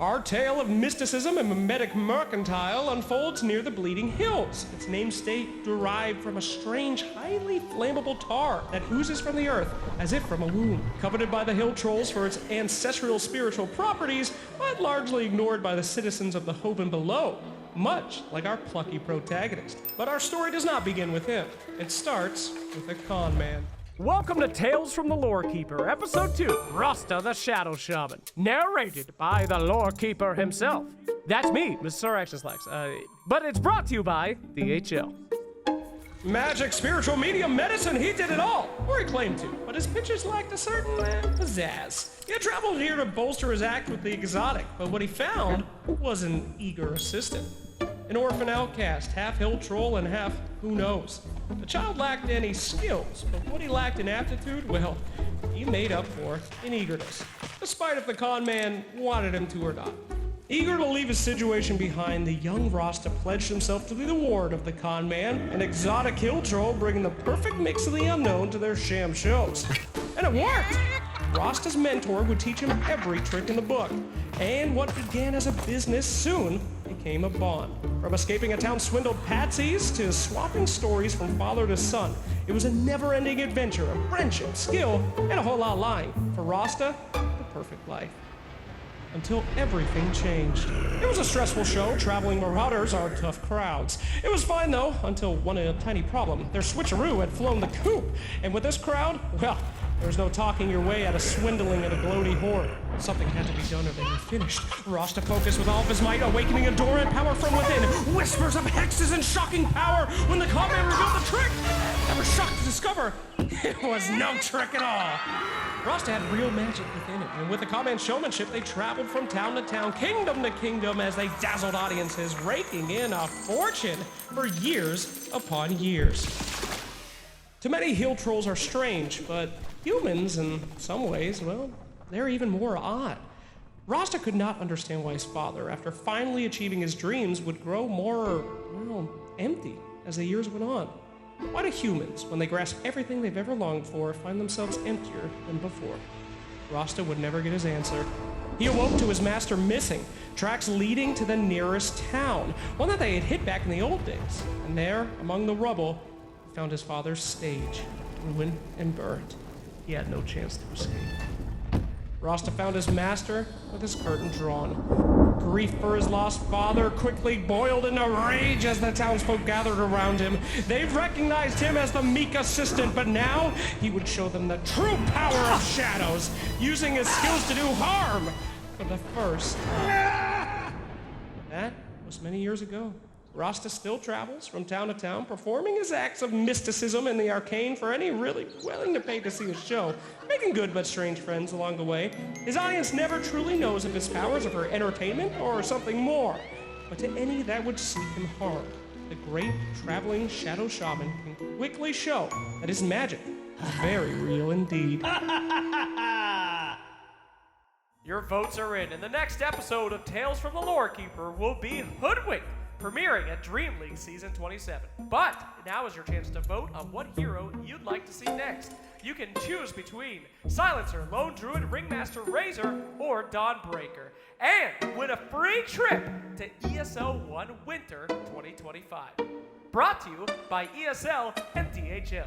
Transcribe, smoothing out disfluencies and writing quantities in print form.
Our tale of mysticism and mimetic mercantile unfolds near the Bleeding Hills, its namesake derived from a strange, highly flammable tar that oozes from the earth as if from a womb. Coveted by the hill trolls for its ancestral spiritual properties, but largely ignored by the citizens of the Hoven below, much like our plucky protagonist. But our story does not begin with him. It starts with a con man. Welcome to Tales from the Lorekeeper, Episode 2, Rasta the Shadow Shaman, narrated by the Lorekeeper himself. That's me, Mr. Action Slacks, but it's brought to you by DHL. Magic, spiritual, medium, medicine, he did it all, or he claimed to, but his pitches lacked a certain pizzazz. He had traveled here to bolster his act with the exotic, but what he found was an eager assistant. An orphan outcast, half hill troll and half who knows. The child lacked any skills, but what he lacked in aptitude, well, he made up for in eagerness, despite if the con man wanted him to or not. Eager to leave his situation behind, the young Rasta pledged himself to be the ward of the con man, an exotic hill troll bringing the perfect mix of the unknown to their sham shows. And it worked! Rasta's mentor would teach him every trick in the book, and what began as a business soon became a bond. From escaping a town swindled patsies to swapping stories from father to son, it was a never-ending adventure of friendship, skill, and a whole lot of lying. For Rasta, the perfect life. Until everything changed. It was a stressful show. Traveling marauders are tough crowds. It was fine though, until one tiny problem. Their switcheroo had flown the coop, and with this crowd, well, there was no talking your way out of swindling at a gloaty horde. Something had to be done or they were finished. Rasta focused with all of his might, awakening a dormant power from within. Whispers of hexes and shocking power when the con man revealed the trick. Ever shocked to discover it was no trick at all. Rasta had real magic within it, and with the con man's showmanship, they traveled from town to town, kingdom to kingdom, as they dazzled audiences, raking in a fortune for years upon years. To many, hill trolls are strange, but humans, in some ways, well, they're even more odd. Rasta could not understand why his father, after finally achieving his dreams, would grow more, well, empty as the years went on. Why do humans, when they grasp everything they've ever longed for, find themselves emptier than before? Rasta would never get his answer. He awoke to his master missing, tracks leading to the nearest town, one that they had hit back in the old days. And there, among the rubble, he found his father's stage, ruined and burned. He had no chance to escape. Rasta found his master with his curtain drawn. Grief for his lost father quickly boiled into rage as the townsfolk gathered around him. They recognized him as the meek assistant, but now he would show them the true power of shadows, using his skills to do harm for the first time. That was many years ago. Rasta still travels from town to town, performing his acts of mysticism and the arcane for any really willing to pay to see his show, making good but strange friends along the way. His audience never truly knows if his powers are for entertainment or something more. But to any that would seek him harm, the great traveling shadow shaman can quickly show that his magic is very real indeed. Your votes are in, and the next episode of Tales from the Lorekeeper will be Hoodwinked, premiering at Dream League Season 27. But now is your chance to vote on what hero you'd like to see next. You can choose between Silencer, Lone Druid, Ringmaster Razor, or Dawnbreaker, and win a free trip to ESL 1 Winter 2025. Brought to you by ESL and DHL.